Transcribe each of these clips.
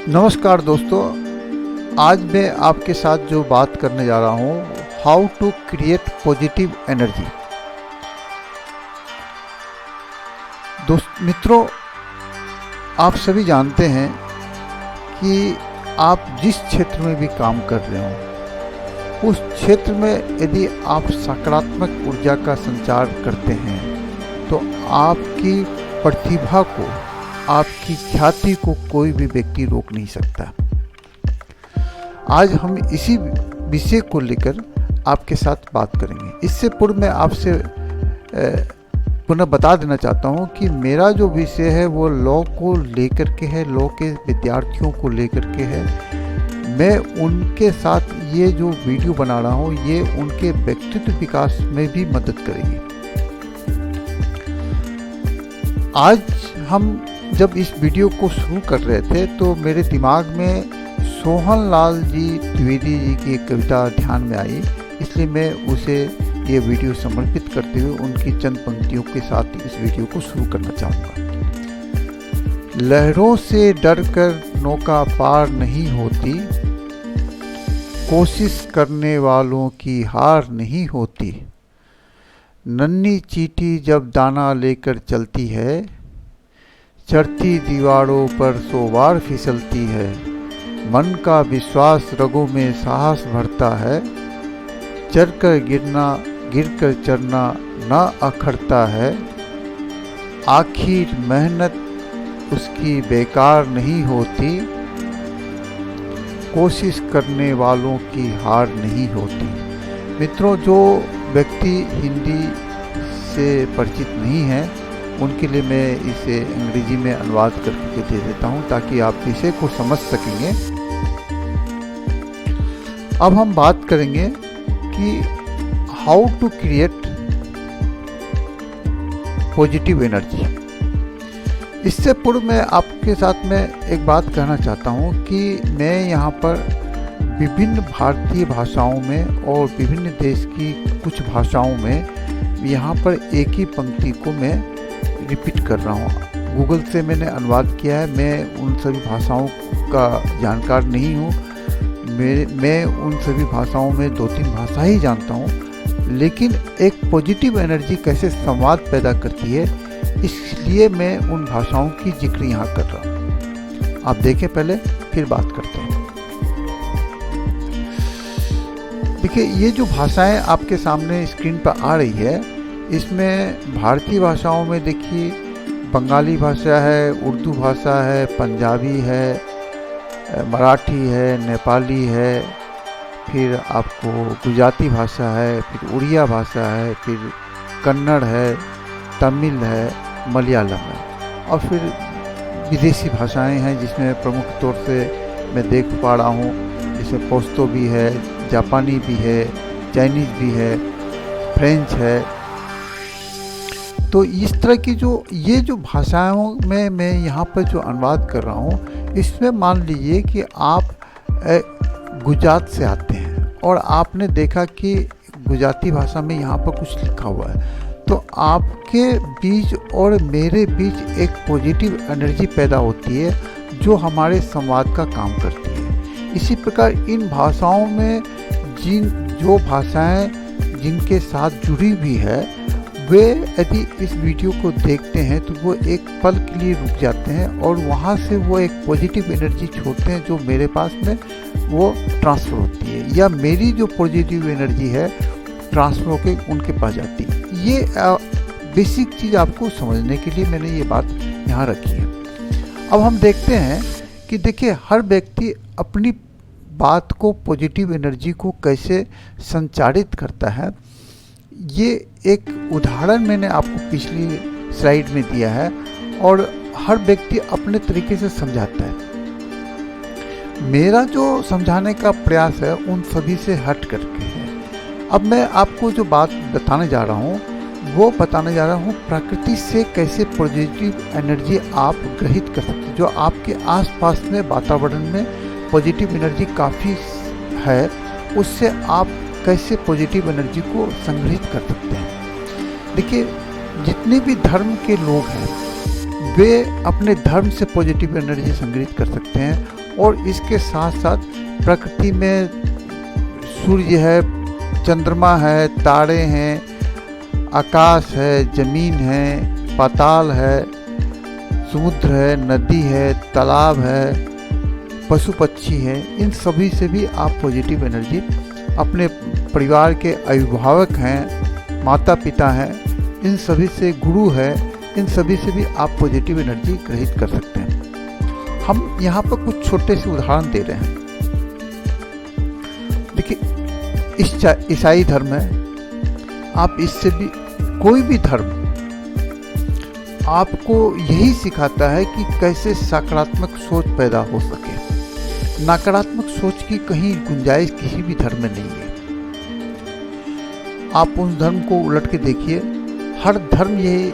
नमस्कार दोस्तों, आज मैं आपके साथ जो बात करने जा रहा हूँ, how to create positive energy. मित्रों, आप सभी जानते हैं कि आप जिस क्षेत्र में भी काम कर रहे हो, उस क्षेत्र में यदि आप सकारात्मक ऊर्जा का संचार करते हैं तो आपकी प्रतिभा को, आपकी ख्याति को कोई भी व्यक्ति रोक नहीं सकता। आज हम इसी विषय को लेकर आपके साथ बात करेंगे। इससे पूर्व मैं आपसे पुनः बता देना चाहता हूं कि मेरा जो विषय है वो लॉ को लेकर के है, लॉ के विद्यार्थियों को लेकर के है। मैं उनके साथ ये जो वीडियो बना रहा हूं, ये उनके व्यक्तित्व विकास में भी मदद करेगी। आज हम जब इस वीडियो को शुरू कर रहे थे तो मेरे दिमाग में सोहन लाल जी द्विवेदी जी की एक कविता ध्यान में आई, इसलिए मैं उसे ये वीडियो समर्पित करते हुए उनकी चंद पंक्तियों के साथ इस वीडियो को शुरू करना चाहूँगा। लहरों से डरकर नौका पार नहीं होती, कोशिश करने वालों की हार नहीं होती। नन्ही चींटी जब दाना लेकर चलती है, चढ़ती दीवारों पर 100 बार फिसलती है। मन का विश्वास रगों में साहस भरता है, चढ़कर गिरना गिरकर चढ़ना न अखरता है। आखिर मेहनत उसकी बेकार नहीं होती, कोशिश करने वालों की हार नहीं होती। मित्रों, जो व्यक्ति हिंदी से परिचित नहीं है उनके लिए मैं इसे अंग्रेजी में अनुवाद करके दे देता हूं ताकि आप विषय को समझ सकेंगे। अब हम बात करेंगे कि how to create positive energy. इससे पूर्व मैं आपके साथ में एक बात कहना चाहता हूं कि मैं यहाँ पर विभिन्न भारतीय भाषाओं में और विभिन्न देश की कुछ भाषाओं में यहाँ पर एक ही पंक्ति को मैं रिपीट कर रहा हूँ। गूगल से मैंने अनुवाद किया है। मैं उन सभी भाषाओं का जानकार नहीं हूँ। मैं उन सभी भाषाओं में 2-3 भाषा ही जानता हूँ, लेकिन एक पॉजिटिव एनर्जी कैसे संवाद पैदा करती है, इसलिए मैं उन भाषाओं की जिक्र यहाँ कर रहा हूँ। आप देखें पहले, फिर बात करते हैं। देखिए, ये जो भाषाएं आपके सामने स्क्रीन पर आ रही है, इसमें भारतीय भाषाओं में देखिए बंगाली भाषा है, उर्दू भाषा है, पंजाबी है, मराठी है, नेपाली है, फिर आपको गुजराती भाषा है, फिर उड़िया भाषा है, फिर कन्नड़ है, तमिल है, मलयालम है, और फिर विदेशी भाषाएं हैं जिसमें प्रमुख तौर से मैं देख पा रहा हूँ, जिसमें पश्तो भी है, जापानी भी है, चाइनीज़ भी है, फ्रेंच है। तो इस तरह की ये जो भाषाओं में मैं यहाँ पर जो अनुवाद कर रहा हूँ, इसमें मान लीजिए कि आप गुजरात से आते हैं और आपने देखा कि गुजराती भाषा में यहाँ पर कुछ लिखा हुआ है, तो आपके बीच और मेरे बीच एक पॉजिटिव एनर्जी पैदा होती है जो हमारे संवाद का काम करती है। इसी प्रकार इन भाषाओं में जो भाषाएं जिनके साथ जुड़ी हुई है, वे यदि इस वीडियो को देखते हैं तो वो एक पल के लिए रुक जाते हैं और वहाँ से वो एक पॉजिटिव एनर्जी छोड़ते हैं जो मेरे पास में वो ट्रांसफ़र होती है, या मेरी जो पॉजिटिव एनर्जी है ट्रांसफ़र होकर उनके पास जाती है। ये बेसिक चीज़ आपको समझने के लिए मैंने ये बात यहाँ रखी है। अब हम देखते हैं कि देखिए, हर व्यक्ति अपनी बात को, पॉजिटिव एनर्जी को कैसे संचारित करता है। ये एक उदाहरण मैंने आपको पिछली स्लाइड में दिया है और हर व्यक्ति अपने तरीके से समझाता है। मेरा जो समझाने का प्रयास है उन सभी से हट करके है। अब मैं आपको जो बात बताने जा रहा हूँ वो बताने जा रहा हूँ प्रकृति से कैसे पॉजिटिव एनर्जी आप ग्रहित कर सकते हैं। जो आपके आसपास में वातावरण में पॉजिटिव एनर्जी काफ़ी है, उससे आप कैसे पॉजिटिव एनर्जी को संग्रहित कर सकते हैं। देखिए, जितने भी धर्म के लोग हैं वे अपने धर्म से पॉजिटिव एनर्जी संग्रहित कर सकते हैं और इसके साथ साथ प्रकृति में सूर्य है, चंद्रमा है, तारे हैं, आकाश है, जमीन है, पाताल है, समुद्र है, नदी है, तालाब है, पशु पक्षी है, इन सभी से भी आप पॉजिटिव एनर्जी, अपने परिवार के अभिभावक हैं, माता पिता हैं, इन सभी से, गुरु है, इन सभी से भी आप पॉजिटिव एनर्जी ग्रहित कर सकते हैं। हम यहाँ पर कुछ छोटे से उदाहरण दे रहे हैं। देखिए, ईसाई धर्म है, आप इससे भी, कोई भी धर्म आपको यही सिखाता है कि कैसे सकारात्मक सोच पैदा हो सके। नकारात्मक सोच की कहीं गुंजाइश किसी भी धर्म में नहीं है। आप उस धर्म को उलट के देखिए, हर धर्म यही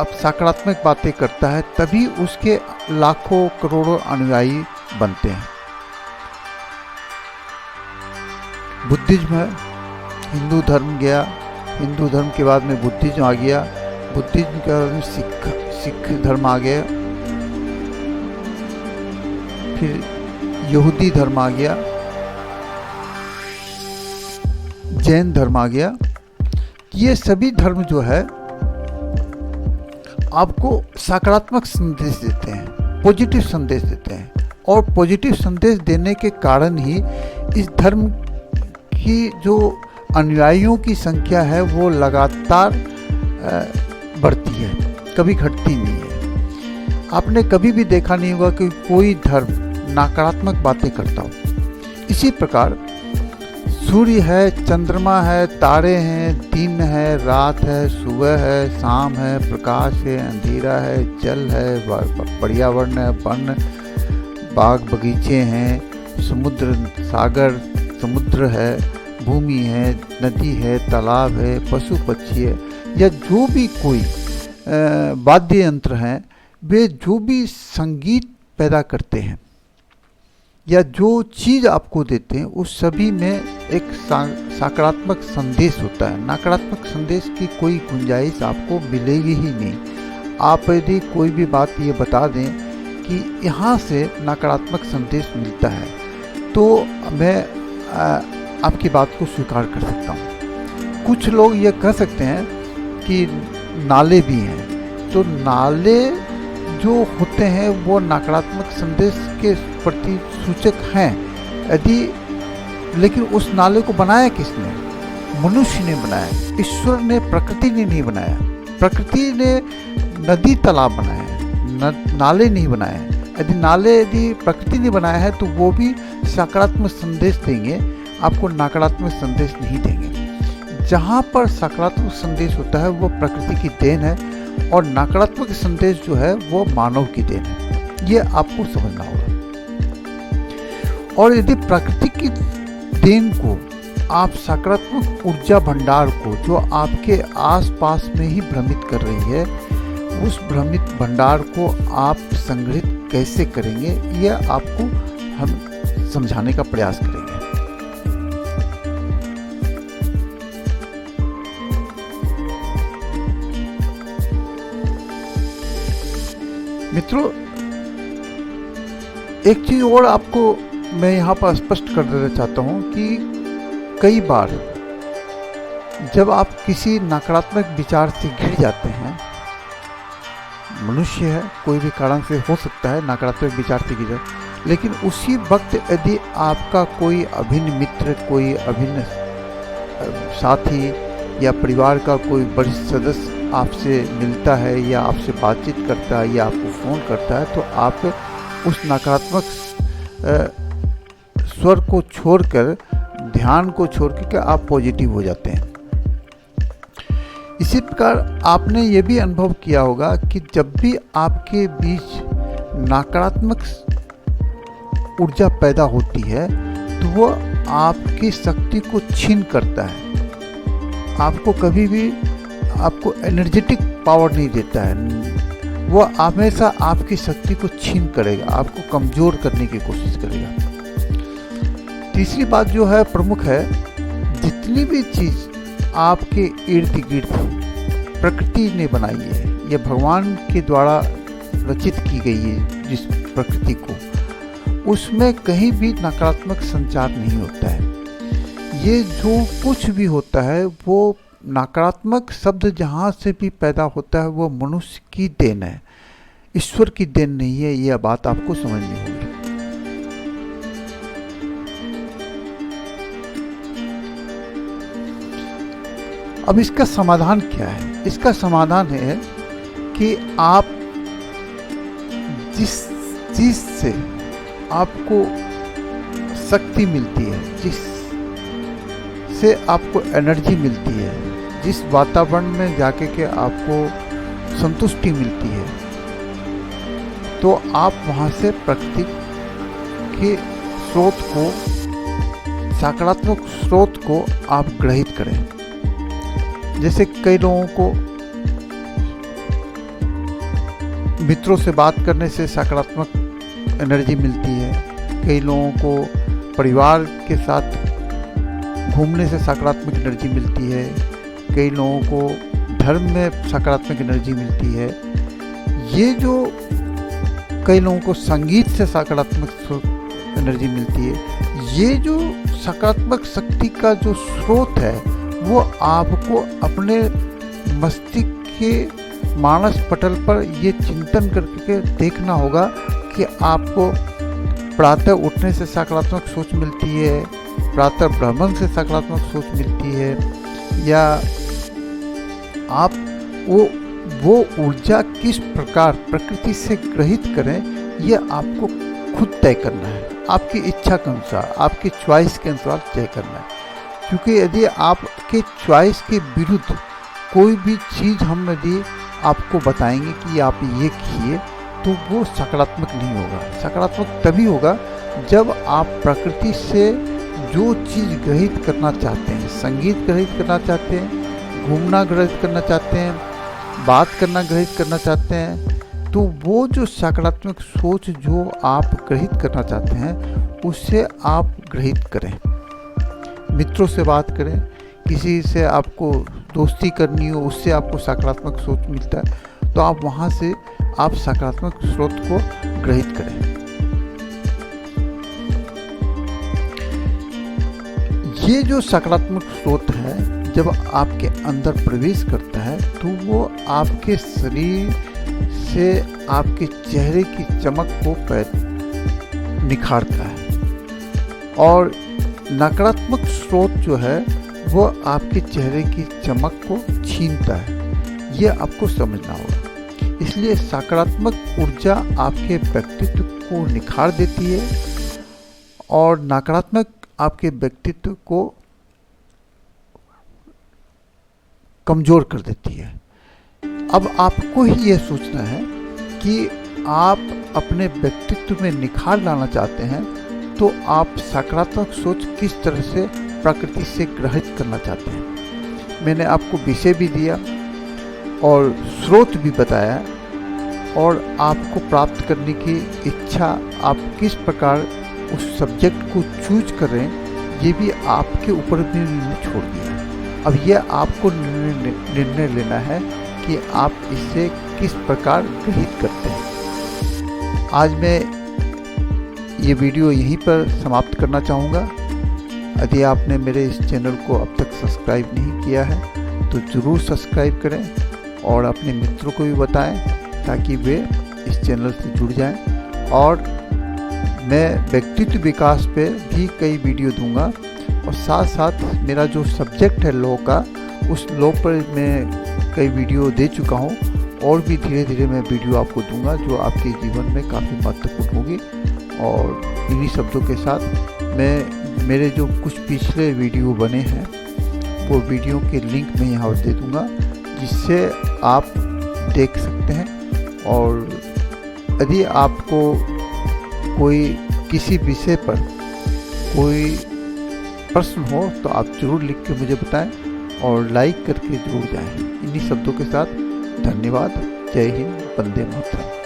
अब सकारात्मक बातें करता है, तभी उसके लाखों करोड़ों अनुयायी बनते हैं। बुद्धिज्म है, हिंदू धर्म गया, हिंदू धर्म के बाद में बुद्धिज्म आ गया, बुद्धिज्म के बाद में सिख धर्म आ गया, फिर यहूदी धर्म आ गया, जैन धर्म आ गया। ये सभी धर्म जो है आपको सकारात्मक संदेश देते हैं, पॉजिटिव संदेश देते हैं, और पॉजिटिव संदेश देने के कारण ही इस धर्म की जो अनुयायियों की संख्या है वो लगातार बढ़ती है, कभी घटती नहीं है। आपने कभी भी देखा नहीं होगा कि कोई धर्म नकारात्मक बातें करता हो। इसी प्रकार सूर्य है, चंद्रमा है, तारे हैं, दिन है, रात है, सुबह है, शाम है, प्रकाश है, अंधेरा है, जल है, पर्यावरण है, वन, बाग बगीचे हैं, समुद्र, सागर, समुद्र है, भूमि है, नदी है, तालाब है, पशु पक्षी है, या जो भी कोई वाद्य यंत्र हैं, वे जो भी संगीत पैदा करते हैं या जो चीज़ आपको देते हैं, उस सभी में एक सकारात्मक संदेश होता है। नकारात्मक संदेश की कोई गुंजाइश आपको मिलेगी ही नहीं। आप यदि कोई भी बात ये बता दें कि यहाँ से नकारात्मक संदेश मिलता है, तो मैं आपकी बात को स्वीकार कर सकता हूँ। कुछ लोग ये कह सकते हैं कि नाले भी हैं, तो नाले जो होते हैं वो नकारात्मक संदेश के प्रति सूचक हैं यदि, लेकिन उस नाले को बनाया किसने? मनुष्य ने बनाया, ईश्वर ने, प्रकृति ने नहीं बनाया। प्रकृति ने नदी तालाब बनाया, नाले नहीं बनाए। यदि प्रकृति ने बनाया है तो वो भी सकारात्मक संदेश देंगे, आपको नकारात्मक संदेश नहीं देंगे। जहाँ पर सकारात्मक संदेश होता है वो प्रकृति की देन है, और नकारात्मक संदेश जो है वो मानव की देन है। ये आपको समझना होगा। और यदि प्रकृति की देन को, आप सकारात्मक ऊर्जा भंडार को जो आपके आसपास में ही भ्रमित कर रही है, उस भ्रमित भंडार को आप संग्रहित कैसे करेंगे, यह आपको हम समझाने का प्रयास करेंगे। मित्रों, एक चीज और आपको मैं यहाँ पर स्पष्ट कर देना चाहता हूँ कि कई बार जब आप किसी नकारात्मक विचार से घिर जाते हैं, मनुष्य है, कोई भी कारण से हो सकता है नकारात्मक विचार से घिर, लेकिन उसी वक्त यदि आपका कोई अभिन्न मित्र, कोई अभिन्न साथी या परिवार का कोई वरिष्ठ सदस्य आपसे मिलता है या आपसे बातचीत करता है या आपको फ़ोन करता है, तो आप उस नकारात्मक स्वर को छोड़कर, ध्यान को छोड़कर आप पॉजिटिव हो जाते हैं। इसी प्रकार आपने ये भी अनुभव किया होगा कि जब भी आपके बीच नकारात्मक ऊर्जा पैदा होती है तो वो आपकी शक्ति को छीन करता है, आपको कभी भी आपको एनर्जेटिक पावर नहीं देता है। वो हमेशा आपकी शक्ति को छीन करेगा, आपको कमज़ोर करने की कोशिश करेगा। तीसरी बात जो है प्रमुख है, जितनी भी चीज़ आपके इर्द गिर्द प्रकृति ने बनाई है, यह भगवान के द्वारा रचित की गई है, जिस प्रकृति को, उसमें कहीं भी नकारात्मक संचार नहीं होता है। ये जो कुछ भी होता है वो नकारात्मक शब्द जहाँ से भी पैदा होता है वो मनुष्य की देन है, ईश्वर की देन नहीं है। यह बात आपको समझनी होगी। अब इसका समाधान क्या है? इसका समाधान है कि आप जिस चीज से आपको शक्ति मिलती है, जिस से आपको एनर्जी मिलती है, जिस वातावरण में जाके के आपको संतुष्टि मिलती है, तो आप वहाँ से प्रकृति के स्रोत को, सकारात्मक स्रोत को आप ग्रहित करें। जैसे कई लोगों को मित्रों से बात करने से सकारात्मक एनर्जी मिलती है, कई लोगों को परिवार के साथ घूमने से सकारात्मक एनर्जी मिलती है, कई लोगों को धर्म में सकारात्मक एनर्जी मिलती है। ये जो कई लोगों को संगीत से सकारात्मक एनर्जी मिलती है। ये जो सकारात्मक शक्ति का जो स्रोत है वो आपको अपने मस्तिष्क के मानस पटल पर ये चिंतन करके देखना होगा कि आपको प्रातः उठने से सकारात्मक सोच मिलती है, प्रातः भ्रमण से सकारात्मक सोच मिलती है, या आप वो ऊर्जा किस प्रकार प्रकृति से ग्रहित करें, यह आपको खुद तय करना है, आपकी इच्छा के अनुसार, आपकी चॉइस के अनुसार तय करना है। क्योंकि यदि आपके चॉइस के विरुद्ध कोई भी चीज़ हम यदि आपको बताएंगे कि आप ये किए, तो वो सकारात्मक नहीं होगा। सकारात्मक तभी होगा जब आप प्रकृति से जो चीज़ ग्रहित करना चाहते हैं, संगीत ग्रहित करना चाहते हैं, घूमना ग्रहित करना चाहते हैं, बात करना ग्रहित करना चाहते हैं, तो वो जो सकारात्मक सोच जो आप ग्रहित करना चाहते हैं उससे आप ग्रहित करें। मित्रों से बात करें, किसी से आपको दोस्ती करनी हो, उससे आपको सकारात्मक सोच मिलता है, तो आप वहाँ से आप सकारात्मक स्रोत को ग्रहित करें। ये जो सकारात्मक स्रोत है जब आपके अंदर प्रवेश करता है तो वो आपके शरीर से आपके चेहरे की चमक को निखारता है, और नकारात्मक स्रोत जो है वो आपके चेहरे की चमक को छीनता है। ये आपको समझना होगा। इसलिए सकारात्मक ऊर्जा आपके व्यक्तित्व को निखार देती है और नकारात्मक आपके व्यक्तित्व को कमजोर कर देती है। अब आपको ही यह सोचना है कि आप अपने व्यक्तित्व में निखार लाना चाहते हैं, तो आप सकारात्मक सोच किस तरह से प्रकृति से ग्रहित करना चाहते हैं। मैंने आपको विषय भी दिया और स्रोत भी बताया, और आपको प्राप्त करने की इच्छा आप किस प्रकार उस सब्जेक्ट को चूज करें ये भी आपके ऊपर भी छोड़ दिया। अब यह आपको निर्णय लेना है कि आप इसे किस प्रकार ग्रहित करते हैं। आज मैं ये वीडियो यहीं पर समाप्त करना चाहूँगा। यदि आपने मेरे इस चैनल को अब तक सब्सक्राइब नहीं किया है तो ज़रूर सब्सक्राइब करें और अपने मित्रों को भी बताएं ताकि वे इस चैनल से जुड़ जाएं। और मैं व्यक्तित्व विकास पे भी कई वीडियो दूंगा, और साथ साथ मेरा जो सब्जेक्ट है लॉ का, उस लॉ पर मैं कई वीडियो दे चुका हूँ, और भी धीरे धीरे मैं वीडियो आपको दूंगा जो आपके जीवन में काफ़ी महत्वपूर्ण होगी। और इन्हीं शब्दों के साथ मैं मेरे जो कुछ पिछले वीडियो बने हैं वो वीडियो के लिंक मैं यहाँ दे दूँगा, जिससे आप देख सकते हैं। और यदि आपको कोई किसी विषय पर कोई प्रश्न हो तो आप ज़रूर लिख के मुझे बताएं और लाइक करके जुड़ जाएं। इन्हीं शब्दों के साथ धन्यवाद। जय हिंद, वंदे मातरम।